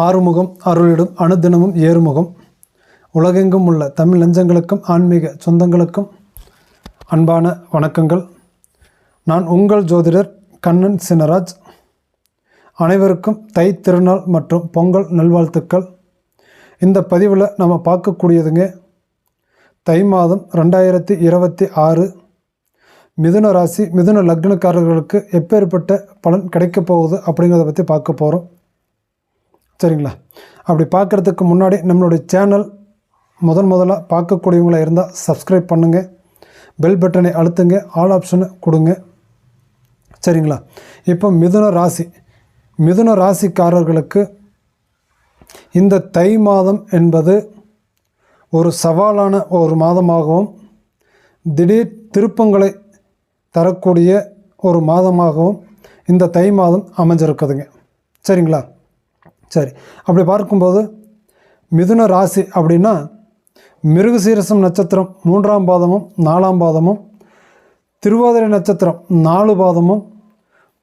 ஆறுமுகம் அருளிடும் அனுதினமும் ஏறுமுகம். உலகெங்கும் உள்ள தமிழ் நெஞ்சங்களுக்கும் ஆன்மீக சொந்தங்களுக்கும் அன்பான வணக்கங்கள். நான் உங்கள் ஜோதிடர் கண்ணன் சினராஜ். அனைவருக்கும் தை திருநாள் மற்றும் பொங்கல் நல்வாழ்த்துக்கள். இந்த பதிவில் நம்ம பார்க்கக்கூடியதுங்க, தை மாதம் 2026 மிதுன ராசி மிதுன லக்னக்காரர்களுக்கு எப்பேற்பட்ட பலன் கிடைக்கப் போகுது அப்படிங்கிறத பற்றி பார்க்க போகிறோம். சரிங்களா? அப்படி பார்க்குறதுக்கு முன்னாடி நம்மளுடைய சேனல் முதலாக பார்க்கக்கூடியவங்களாக இருந்தால் சப்ஸ்கிரைப் பண்ணுங்கள், பெல் பட்டனை அழுத்துங்க, ஆல் ஆப்ஷனை கொடுங்க. சரிங்களா? இப்போ மிதுன ராசிக்காரர்களுக்கு இந்த தை மாதம் என்பது ஒரு சவாலான ஒரு மாதமாகவும் திடீர் திருப்பங்களை தரக்கூடிய ஒரு மாதமாகவும் இந்த தை மாதம் அமைஞ்சிருக்குதுங்க. சரிங்களா? சரி, அப்படி பார்க்கும்போது மிதுன ராசி அப்படின்னா மிருகசீரிஷம் நட்சத்திரம் 3ஆம் பாதமும் 4ஆம் பாதமும், திருவாதிரை நட்சத்திரம் 4 பாதமும்,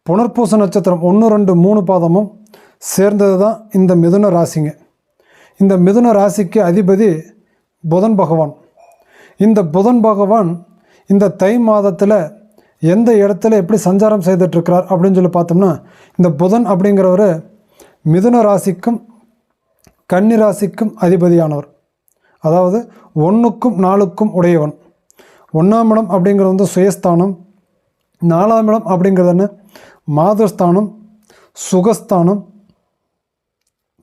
புனர்பூச நட்சத்திரம் 1, 2, 3 பாதமும் சேர்ந்தது தான் இந்த மிதுன ராசிங்க. இந்த மிதுன ராசிக்கு அதிபதி புதன் பகவான். இந்த புதன் பகவான் இந்த தை மாதத்தில் எந்த இடத்துல எப்படி சஞ்சாரம் செய்துட்ருக்கிறார் அப்படின்னு சொல்லி பார்த்தோம்னா, இந்த புதன் அப்படிங்கிறவர் மிதுன ராசிக்கும் கன்னி ராசிக்கும் அதிபதியானவர். அதாவது 1க்கும் 4க்கும் உடையவன். 1ஆம் இடம் அப்படிங்கிறது வந்து சுயஸ்தானம், 4ஆம் இடம் அப்படிங்கிறது என்ன, மாதஸ்தானம், சுகஸ்தானம்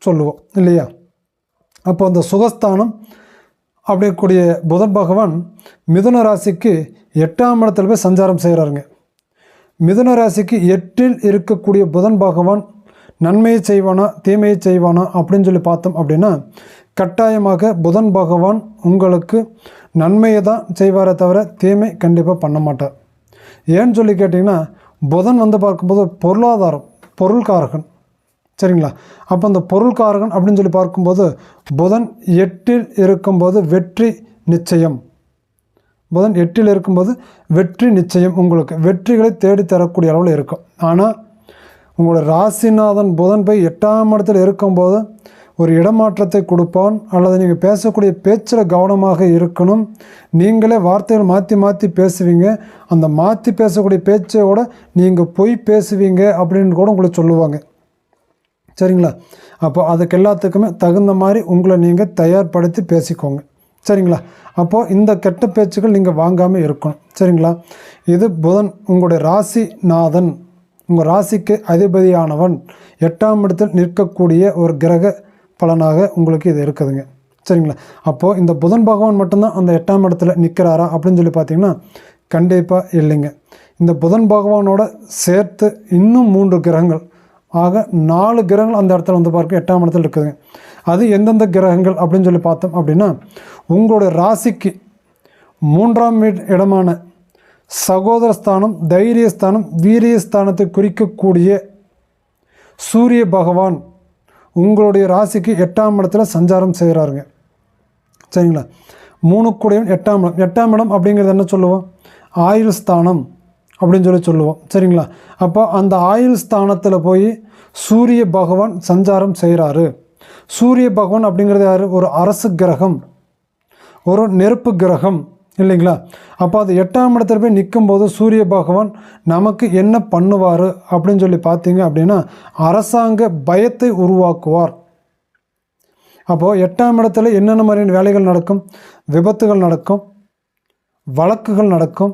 சொல்லுவோம் இல்லையா? அப்போ அந்த சுகஸ்தானம் அப்படிக்கூடிய புதன் பகவான் மிதுன ராசிக்கு 8ஆம் இடத்துல போய் சஞ்சாரம் செய்கிறாருங்க. மிதுன ராசிக்கு 8இல் இருக்கக்கூடிய புதன் பகவான் நன்மையை செய்வானா தீமையை செய்வானா அப்படின்னு சொல்லி பார்த்தோம் அப்படின்னா, கட்டாயமாக புதன் பகவான் உங்களுக்கு நன்மையை தான் செய்வாரே தவிர தீமை கண்டிப்பாக பண்ண மாட்டார். ஏன்னு சொல்லி கேட்டிங்கன்னா, புதன் வந்து பார்க்கும்போது பொருளாதாரம், பொருள்காரகன். சரிங்களா? அப்போ அந்த பொருள்காரகன் அப்படின்னு சொல்லி பார்க்கும்போது புதன் 8இல் இருக்கும்போது வெற்றி நிச்சயம். புதன் 8இல் இருக்கும்போது வெற்றி நிச்சயம். உங்களுக்கு வெற்றிகளை தேடி தரக்கூடிய அளவில் இருக்கும். ஆனால் உங்களோட ராசிநாதன் புதன் போய் 8ஆம் இடத்துல இருக்கும்போது ஒரு இடமாற்றத்தை கொடுப்பான். அல்லது நீங்கள் பேசக்கூடிய பேச்சில் கவனமாக இருக்கணும். நீங்களே வார்த்தைகள் மாற்றி பேசுவீங்க. அந்த மாற்றி பேசக்கூடிய பேச்சையோட நீங்கள் பொய் பேசுவீங்க அப்படின்னு கூட உங்களை சொல்லுவாங்க. சரிங்களா? அப்போ அதுக்கு எல்லாத்துக்குமே தகுந்த மாதிரி உங்களை நீங்கள் தயார்படுத்தி பேசிக்கோங்க. சரிங்களா? அப்போது இந்த கெட்ட பேச்சுக்கள் நீங்கள் வாங்காமல் இருக்கணும். சரிங்களா? இது புதன் உங்களுடைய ராசிநாதன், உங்கள் ராசிக்கு அதிபதியானவன் 8ஆம் இடத்தில் நிற்கக்கூடிய ஒரு கிரக பலனாக உங்களுக்கு இது இருக்குதுங்க. சரிங்களா? அப்போது இந்த புதன் பகவான் மட்டும்தான் அந்த 8ஆம் இடத்துல நிற்கிறாரா அப்படின்னு சொல்லி பார்த்தீங்கன்னா கண்டிப்பாக இல்லைங்க. இந்த புதன் பகவானோட சேர்த்து இன்னும் 3 கிரகங்கள், ஆக 4 கிரகங்கள் அந்த இடத்துல வந்து பார்க்க 8ஆம் இடத்துல இருக்குதுங்க. அது எந்தெந்த கிரகங்கள் அப்படின்னு சொல்லி பார்த்தோம் அப்படின்னா, உங்களுடைய ராசிக்கு 3ஆம் இடமான சகோதரஸ்தானம், தைரியஸ்தானம், வீரியஸ்தானத்தை குறிக்கக்கூடிய சூரிய பகவான் உங்களுடைய ராசிக்கு 8ஆம் இடத்துல சஞ்சாரம் செய்கிறாருங்க. சரிங்களா? 3 கூடயும் 8ஆம் இடம். 8ஆம் இடம் அப்படிங்கிறது என்ன சொல்லுவோம், ஆயுள் ஸ்தானம் அப்படின்னு சொல்லுவோம். சரிங்களா? அப்போ அந்த ஆயுள் ஸ்தானத்தில் போய் சூரிய பகவான் சஞ்சாரம் செய்கிறாரு. சூரிய பகவான் அப்படிங்கிறது யார், ஒரு அரசு கிரகம், ஒரு நெருப்பு கிரகம் இல்லைங்களா? அப்போ அது 8ஆம் இடத்துல போய் நிற்கும்போது சூரிய பகவான் நமக்கு என்ன பண்ணுவார் அப்படின்னு சொல்லி பார்த்தீங்க அப்படின்னா, அரசாங்க பயத்தை உருவாக்குவார். அப்போது 8ஆம் இடத்துல என்னென்ன மாதிரியான வேலைகள் நடக்கும், விபத்துகள் நடக்கும், வழக்குகள் நடக்கும்.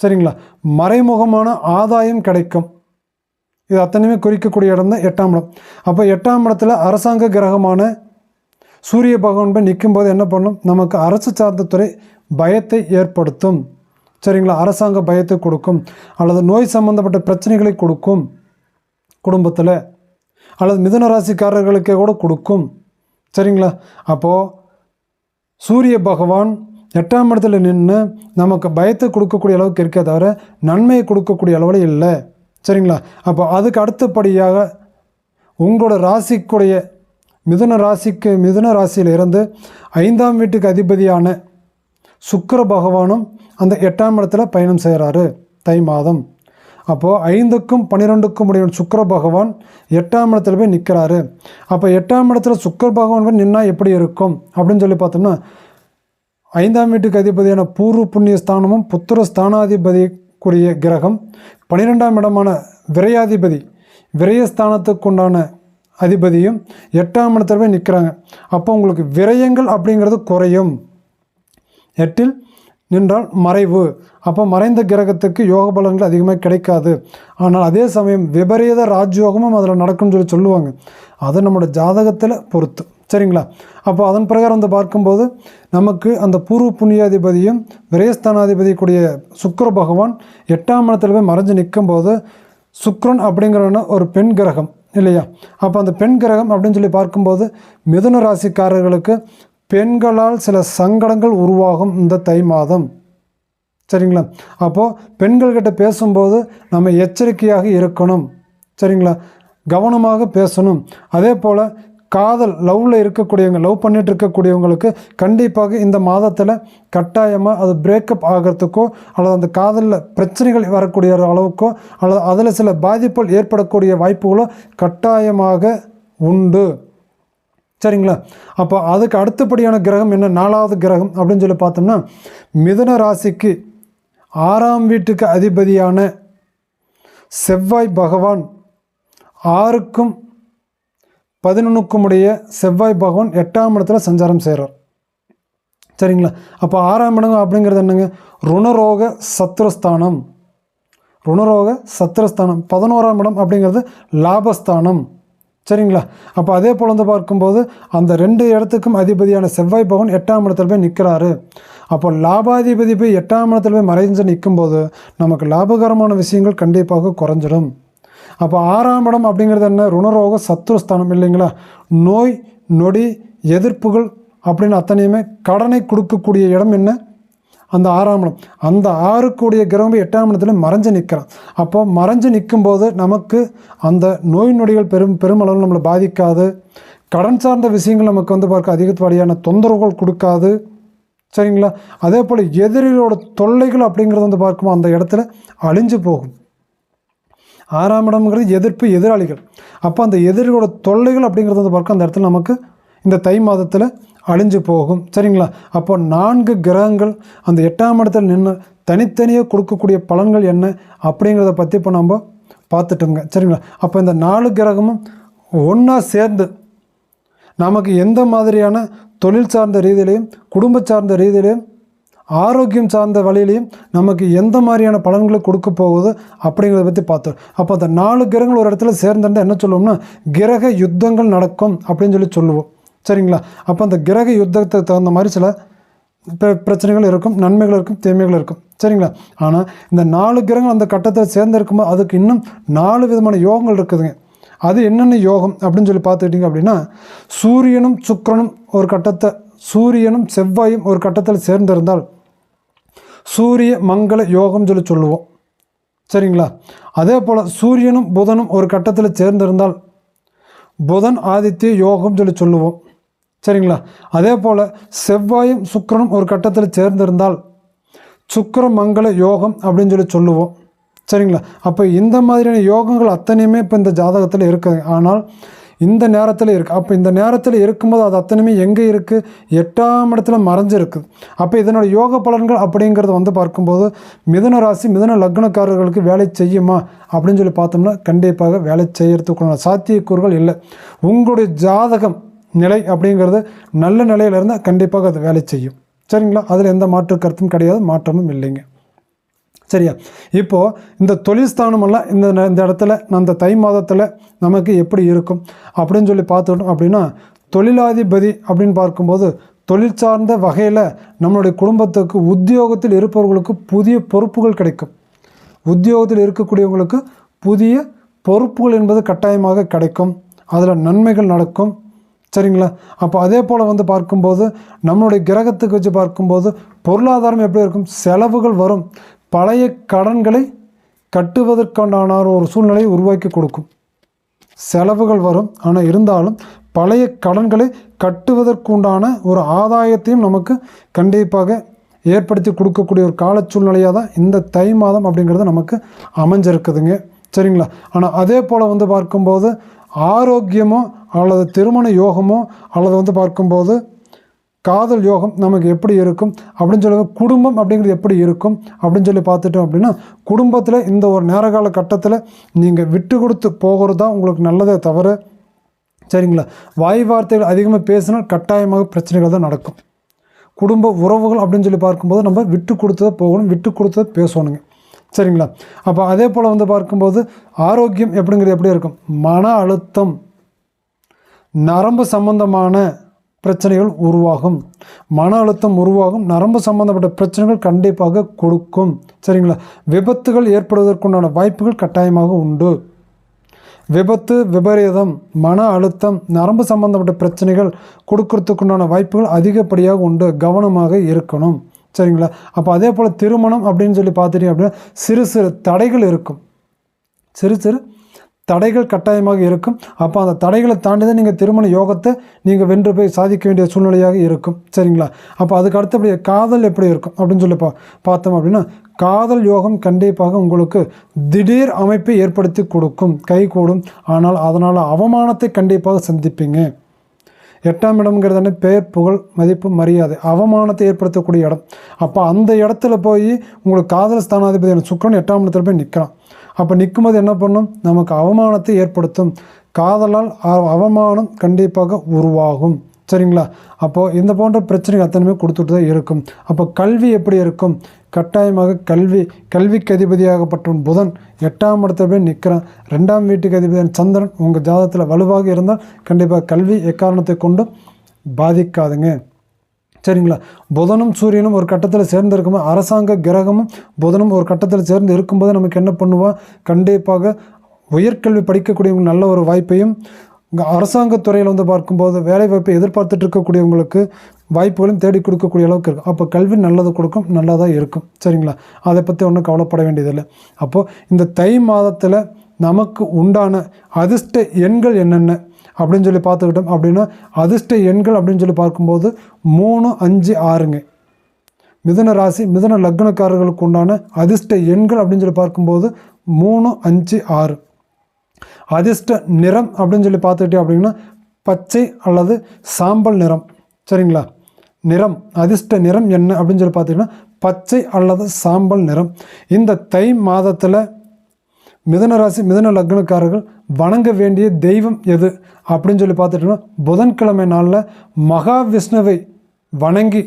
சரிங்களா? மறைமுகமான ஆதாயம் கிடைக்கும். இது அத்தனையுமே குறிக்கக்கூடிய இடம் தான் 8ஆம் இடம். அப்போ 8ஆம் இடத்துல அரசாங்க கிரகமான சூரிய பகவான் போய் நிற்கும்போது என்ன பண்ணும், நமக்கு அரசு சார்ந்த துறை பயத்தை ஏற்படுத்தும். சரிங்களா? அரசாங்க பயத்தை கொடுக்கும், அல்லது நோய் சம்பந்தப்பட்ட பிரச்சனைகளை கொடுக்கும் குடும்பத்தில், அல்லது மிதுன ராசிக்காரர்களுக்கே கூட கொடுக்கும். சரிங்களா? அப்போது சூரிய பகவான் 8ஆம் இடத்துல நின்று நமக்கு பயத்தை கொடுக்கக்கூடிய அளவுக்கு இருக்கே தவிர நன்மையை கொடுக்கக்கூடிய அளவில் இல்லை. சரிங்களா? அப்போ அதுக்கு அடுத்தபடியாக உங்களோட ராசிக்குடைய மிதுன ராசியிலிருந்து 5ஆம் வீட்டுக்கு அதிபதியான சுக்கிர பகவானும் அந்த 8ஆம் இடத்துல பயணம் செய்கிறாரு தை மாதம். அப்போது 5க்கும் 12க்கும் உடைய சுக்கிர பகவான் 8ஆம் இடத்துல போய் நிற்கிறாரு. அப்போ 8ஆம் இடத்துல சுக்கிர பகவான் போய் நின்னா எப்படி இருக்கும் அப்படின்னு சொல்லி பார்த்தோம்னா, 5ஆம் வீட்டுக்கு அதிபதியான பூர்வ புண்ணிய ஸ்தானமும் புத்திர ஸ்தானாதிபதி கூடிய கிரகம், 12ஆம் இடமான விரையாதிபதி விரயஸ்தானத்துக்கு உண்டான அதிபதியும் 8ஆம் இடத்துல போய் நிற்கிறாங்க. அப்போ உங்களுக்கு விரயங்கள் அப்படிங்கிறது குறையும். 8இல் நின்றால் மறைவு. அப்போ மறைந்த கிரகத்துக்கு யோக பலன்கள் அதிகமாக கிடைக்காது. ஆனால் அதே சமயம் விபரீத ராஜ்யோகமும் அதில் நடக்கும்னு சொல்லுவாங்க. அது நம்மளோட ஜாதகத்தில் பொறுத்து. சரிங்களா? அப்போ அதன் பிரகாரம் வந்து பார்க்கும்போது நமக்கு அந்த பூர்வ புண்ணியாதிபதியும் விரயஸ்தானாதிபதி கூடிய சுக்கிர பகவான் 8ஆம் இடத்துல போய் மறைஞ்சு நிற்கும்போது, சுக்கிரன் அப்படிங்கிறவன ஒரு பெண் கிரகம் இல்லையா? அப்போ அந்த பெண் கிரகம் அப்படின்னு சொல்லி பார்க்கும்போது மிதுன ராசிக்காரர்களுக்கு பெண்களால் சில சங்கடங்கள் உருவாகும் இந்த தை மாதம். சரிங்களா? அப்போது பெண்கள்கிட்ட பேசும்போது நம்ம எச்சரிக்கையாக இருக்கணும். சரிங்களா? கவனமாக பேசணும். அதே போல் காதல் லவ்வில் இருக்கக்கூடியவங்க, லவ் பண்ணிட்டு இருக்கக்கூடியவங்களுக்கு கண்டிப்பாக இந்த மாதத்தில் கட்டாயமாக அது பிரேக்கப் ஆகிறதுக்கோ அல்லது அந்த காதலில் பிரச்சனைகள் வரக்கூடிய அளவுக்கோ அல்லது அதில் சில பாதிப்புகள் ஏற்படக்கூடிய வாய்ப்புகளோ கட்டாயமாக உண்டு. சரிங்களா? அப்போ அதுக்கு அடுத்தபடியான கிரகம் என்ன, 4வது கிரகம் அப்படின்னு சொல்லி பார்த்தோம்னா, மிதுன ராசிக்கு 6ஆம் வீட்டுக்கு அதிபதியான செவ்வாய் பகவான் 6க்கும் 11க்கும் உடைய செவ்வாய் பகவான் 8ஆம் இடத்துல சஞ்சாரம் செய்கிறார். சரிங்களா? அப்போ 6ஆம் இடம் அப்படிங்கிறது என்னங்க, ருணரோக சத்ருஸ்தானம். ருணரோக சத்ருஸ்தானம். 11ஆம் இடம் அப்படிங்கிறது லாபஸ்தானம். சரிங்களா? அப்போ அதே போல் வந்து பார்க்கும்போது அந்த 2 இடத்துக்கும் அதிபதியான செவ்வாய் பகவான் 8ஆம் இடத்துல போய் நிற்கிறாரு. அப்போ லாபாதிபதி போய் 8ஆம் இடத்துல போய் மறைஞ்சு நிற்கும்போது நமக்கு லாபகரமான விஷயங்கள் கண்டிப்பாக குறைஞ்சிடும். அப்போ 6ஆம் இடம் அப்படிங்கிறது என்ன, ருணரோக சத்ருஸ்தானம் இல்லைங்களா? நோய் நொடி எதிர்ப்புகள் அப்படின்னு அத்தனையுமே கடனை கொடுக்கக்கூடிய இடம் என்ன, அந்த 6ஆம் இடம். அந்த 6க்குடைய கிரகம் 8ஆம் இடத்துல மறைஞ்சு நிற்கிறான். அப்போ மறைஞ்சு நிற்கும்போது நமக்கு அந்த நோய் நொடிகள் பெருமளவில் நம்மளை பாதிக்காது. கடன் சார்ந்த விஷயங்கள் நமக்கு வந்து பார்க்க அதிகப்படியான தொந்தரவுகள் கொடுக்காது. சரிங்களா? அதே போல் எதிரிகளோட தொல்லைகள் அப்படிங்கிறது வந்து பார்க்கும்போது அந்த இடத்துல அழிஞ்சு போகும். 6ஆம் இடம்ங்கிறது எதிர்ப்பு, எதிராளிகள். அப்போ அந்த எதிரிகளோட தொல்லைகள் அப்படிங்கிறது வந்து பார்க்க அந்த இடத்துல நமக்கு இந்த தை மாதத்தில் அழிஞ்சு போகும். சரிங்களா? அப்போ 4 கிரகங்கள் அந்த 8ஆம் இடத்துல நின்று தனித்தனியாக கொடுக்கக்கூடிய பலன்கள் என்ன அப்படிங்கிறத பற்றி இப்போ நம்ம பார்த்துட்டோங்க. சரிங்களா? அப்போ இந்த 4 கிரகமும் ஒன்றா சேர்ந்து நமக்கு எந்த மாதிரியான தொழில் சார்ந்த ரீதியிலையும் குடும்ப சார்ந்த ரீதியிலையும் ஆரோக்கியம் சார்ந்த வழியிலையும் நமக்கு எந்த மாதிரியான பலன்களை கொடுக்க போகுது அப்படிங்கிறத பற்றி பார்த்தோம். அப்போ அந்த 4 கிரகங்கள் ஒரு இடத்துல சேர்ந்திருந்தால் என்ன சொல்லுவோம்னா, கிரக யுத்தங்கள் நடக்கும் அப்படின்னு சொல்லுவோம். சரிங்களா? அப்போ அந்த கிரக யுத்தத்துக்கு தகுந்த மாதிரி சில பிரச்சனைகள் இருக்கும், நன்மைகள் இருக்கும், தீமைகள் இருக்கும். சரிங்களா? ஆனால் இந்த 4 கிரகங்கள் அந்த கட்டத்தில் சேர்ந்திருக்கும்போது அதுக்கு இன்னும் 4 விதமான யோகங்கள் இருக்குதுங்க. அது என்னென்ன யோகம் அப்படின்னு சொல்லி பார்த்துக்கிட்டிங்க அப்படின்னா, சூரியனும் சுக்கிரனும் ஒரு கட்டத்தை, சூரியனும் செவ்வாயும் ஒரு கட்டத்தில் சேர்ந்திருந்தால் சூரிய மங்கள யோகம் சொல்லுவோம். சரிங்களா? அதே போல் சூரியனும் புதனும் ஒரு கட்டத்தில் சேர்ந்திருந்தால் புதன் ஆதித்ய யோகம் சொல்லுவோம். சரிங்களா? அதே போல் செவ்வாயும் சுக்கிரனும் ஒரு கட்டத்தில் சேர்ந்திருந்தால் சுக்கிர மங்கள யோகம் அப்படின்னு சொல்லுவோம். சரிங்களா? அப்போ இந்த மாதிரியான யோகங்கள் அத்தனையுமே இப்போ இந்த ஜாதகத்தில் இருக்குது. ஆனால் இந்த நேரத்தில் இருக்குது. அப்போ இந்த நேரத்தில் இருக்கும்போது அது அத்தனையுமே எங்கே இருக்குது, 8ஆம் இடத்துல மறைஞ்சிருக்குது. அப்போ இதனோட யோக பலன்கள் அப்படிங்கிறது வந்து பார்க்கும்போது மிதுன ராசி மிதுன லக்னக்காரர்களுக்கு வேலை செய்யுமா அப்படின்னு சொல்லி பார்த்தோம்னா கண்டிப்பாக வேலை செய்யறதுக்குள்ள சாத்தியக்கூறுகள் இல்லை. உங்களுடைய ஜாதகம் நிலை அப்படிங்கிறது நல்ல நிலையில் இருந்தால் கண்டிப்பாக அது வேலை செய்யும். சரிங்களா? அதில் எந்த மாற்று கருத்தும் கிடையாது, மாற்றமும் இல்லைங்க. சரியா? இப்போது இந்த தொழில் ஸ்தானமெல்லாம் இந்த இடத்துல அந்த தை மாதத்தில் நமக்கு எப்படி இருக்கும் அப்படின்னு சொல்லி பார்த்துட்டோம் அப்படின்னா, தொழிலாதிபதி அப்படின்னு பார்க்கும்போது தொழில் சார்ந்த வகையில் நம்மளுடைய குடும்பத்துக்கு உத்தியோகத்தில் இருப்பவர்களுக்கு புதிய பொறுப்புகள் கிடைக்கும். உத்தியோகத்தில் இருக்கக்கூடியவங்களுக்கு புதிய பொறுப்புகள் என்பது கட்டாயமாக கிடைக்கும். அதில் நன்மைகள் நடக்கும். சரிங்களா? அப்போ அதே போல் வந்து பார்க்கும்போது நம்மளுடைய கிரகத்துக்கு வச்சு பார்க்கும்போது பொருளாதாரம் எப்படி இருக்கும், செலவுகள் வரும். பழைய கடன்களை கட்டுவதற்கான ஒரு சூழ்நிலையை உருவாக்கி கொடுக்கும். செலவுகள் வரும், ஆனால் இருந்தாலும் பழைய கடன்களை கட்டுவதற்குண்டான ஒரு ஆதாயத்தையும் நமக்கு கண்டிப்பாக ஏற்படுத்தி கொடுக்கக்கூடிய ஒரு கால சூழ்நிலையாக தான் இந்த தை மாதம் அப்படிங்கிறது நமக்கு அமைஞ்சிருக்குதுங்க. சரிங்களா? ஆனால் அதே போல் வந்து பார்க்கும்போது ஆரோக்கியமோ அல்லது திருமண யோகமோ அல்லது பார்க்கும்போது காதல் யோகம் நமக்கு எப்படி இருக்கும் அப்படின்னு சொல்லி, குடும்பம் அப்படிங்கிறது எப்படி இருக்கும் அப்படின்னு சொல்லி பார்த்துட்டோம் அப்படின்னா, குடும்பத்தில் இந்த ஒரு நேரகால கட்டத்தில் நீங்கள் விட்டு கொடுத்து போகிறது தான் உங்களுக்கு நல்லதே தவிர, சரிங்களா, வாய் வார்த்தைகள் அதிகமாக பேசினால் கட்டாயமாக பிரச்சனைகள் தான் நடக்கும். குடும்ப உறவுகள் அப்படின்னு சொல்லி பார்க்கும்போது நம்ம விட்டு கொடுத்ததை போகணும், விட்டு கொடுத்ததை பேசணுங்க. சரிங்களா? அப்போ அதே போல் வந்து பார்க்கும்போது ஆரோக்கியம் எப்படிங்கிறது எப்படி இருக்கும், மன அழுத்தம், நரம்பு சம்பந்தமான பிரச்சனைகள் உருவாகும். மன அழுத்தம் உருவாகும், நரம்பு சம்பந்தப்பட்ட பிரச்சனைகள் கண்டிப்பாக கொடுக்கும். சரிங்களா? விபத்துகள் ஏற்படுவதற்குண்டான வாய்ப்புகள் கட்டாயமாக உண்டு. விபத்து, விபரீதம், மன அழுத்தம், நரம்பு சம்பந்தப்பட்ட பிரச்சனைகள் கொடுக்கறதுக்குண்டான வாய்ப்புகள் அதிகப்படியாக உண்டு. கவனமாக இருக்கணும். சரிங்களா? அப்போ அதே போல் திருமணம் அப்படின்னு சொல்லி பார்த்துட்டீங்க அப்படின்னா சிறு சிறு தடைகள் இருக்கும். சிறு சிறு தடைகள் கட்டாயமாக இருக்கும். அப்போ அந்த தடைகளை தாண்டி தான் நீங்கள் திருமண யோகத்தை நீங்கள் வென்று போய் சாதிக்க வேண்டிய சூழ்நிலையாக இருக்கும். சரிங்களா? அப்போ அதுக்கு அடுத்தபடியாக காதல் எப்படி இருக்கும் அப்படின்னு சொல்லி பார்த்தோம் அப்படின்னா, காதல் யோகம் கண்டிப்பாக உங்களுக்கு திடீர் அமைப்பை ஏற்படுத்தி கொடுக்கும், கைகூடும். ஆனால் அதனால் அவமானத்தை கண்டிப்பாக சந்திப்பீங்க. 8ஆம் இடம்ங்கிறது பெயர், புகழ், மதிப்பு, மரியாதை, அவமானத்தை ஏற்படுத்தக்கூடிய இடம். அப்போ அந்த இடத்துல போய் உங்களுக்கு காதல் ஸ்தானாதிபதியான சுக்கிரன் 8ஆம் இடத்துல போய் நிற்கிறான். அப்போ நிற்கும்போது என்ன பண்ணும், நமக்கு அவமானத்தை ஏற்படுத்தும். காதலால் அவமானம் கண்டிப்பாக உருவாகும். சரிங்களா? அப்போது இந்த போன்ற பிரச்சனைகள் அத்தனையுமே கொடுத்துட்டு தான் இருக்கும். அப்போ கல்வி எப்படி இருக்கும், கட்டாயமாக கல்விக்கு அதிபதியாகப்பட்ட புதன் 8ஆம் இடத்துல போய் நிற்கிறான். 2ஆம் வீட்டுக்கு அதிபதியான சந்திரன் உங்கள் ஜாதகத்தில் வலுவாக இருந்தால் கண்டிப்பாக கல்வி எக்காரணத்தை கொண்டும் பாதிக்காதுங்க. சரிங்களா? புதனும் சூரியனும் ஒரு கட்டத்தில் சேர்ந்து இருக்கும்போது, அரசாங்க கிரகமும் புதனும் ஒரு கட்டத்தில் சேர்ந்து இருக்கும்போது நமக்கு என்ன பண்ணுவோம், கண்டிப்பாக உயர்கல்வி படிக்கக்கூடியவங்க நல்ல ஒரு வாய்ப்பையும், அரசாங்கத்துறையில் வந்து பார்க்கும்போது வேலை வாய்ப்பை எதிர்பார்த்துட்டு இருக்கக்கூடியவங்களுக்கு வாய்ப்புகளும் தேடி கொடுக்கக்கூடிய அளவுக்கு இருக்கும். அப்போ கல்வி நல்லது கொடுக்கும், நல்லதாக இருக்கும். சரிங்களா? அதை பற்றி ஒன்றும் கவலைப்பட வேண்டியதில்லை. அப்போது இந்த தை மாதத்தில் நமக்கு உண்டான அதிர்ஷ்ட எண்கள் என்னென்ன அப்படின்னு சொல்லி பார்த்துக்கிட்டோம் அப்படின்னா, அதிர்ஷ்ட எண்கள் அப்படின்னு சொல்லி பார்க்கும்போது 3, 5, 6ங்க. மிதுன ராசி, மிதுன லக்னக்காரர்களுக்கு உண்டான அதிர்ஷ்ட எண்கள் அப்படின்னு சொல்லி பார்க்கும்போது 3, 5, 6. அதிர்ஷ்ட நிறம் அப்படின்னு சொல்லி பார்த்துக்கிட்டே அப்படின்னா பச்சை அல்லது சாம்பல் நிறம். சரிங்களா? நிறம், அதிர்ஷ்ட நிறம் என்ன அப்படின்னு சொல்லி பார்த்தீங்கன்னா பச்சை அல்லது சாம்பல் நிறம். இந்த தை மாதத்தில் மிதுன ராசி, மிதுன லக்னக்காரர்கள் வணங்க வேண்டிய தெய்வம் எது அப்படின்னு சொல்லி பார்த்துட்டோம்னா, புதன்கிழமை நாளில் மகாவிஷ்ணுவை வணங்கி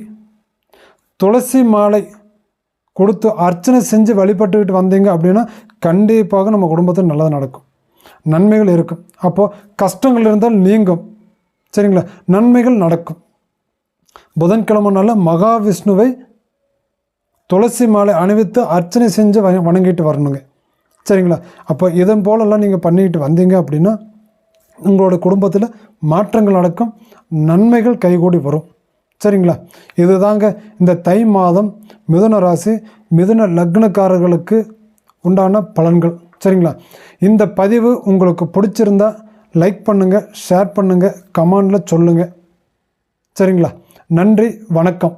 துளசி மாலை கொடுத்து அர்ச்சனை செஞ்சு வழிபட்டுக்கிட்டு வந்தீங்க அப்படின்னா கண்டிப்பாக நம்ம குடும்பத்தில் நல்லது நடக்கும், நன்மைகள் இருக்கும். அப்போது கஷ்டங்கள் இருந்தால் நீங்கும். சரிங்களா? நன்மைகள் நடக்கும். புதன்கிழமை நாளில் மகாவிஷ்ணுவை துளசி மாலை அணிவித்து அர்ச்சனை செஞ்சு வணங்கிட்டு வரணுங்க. சரிங்களா? அப்போ இதன் போலெல்லாம் நீங்கள் பண்ணிக்கிட்டு வந்தீங்க அப்படின்னா உங்களோட குடும்பத்தில் மாற்றங்கள் நடக்கும், நன்மைகள் கைகூடி வரும். சரிங்களா? இதுதாங்க இந்த தை மாதம் மிதுன ராசி, மிதுன லக்னக்காரர்களுக்கு உண்டான பலன்கள். சரிங்களா? இந்த பதிவு உங்களுக்கு பிடிச்சிருந்தா லைக் பண்ணுங்கள், ஷேர் பண்ணுங்கள், கமெண்டில் சொல்லுங்கள். சரிங்களா? நன்றி, வணக்கம்.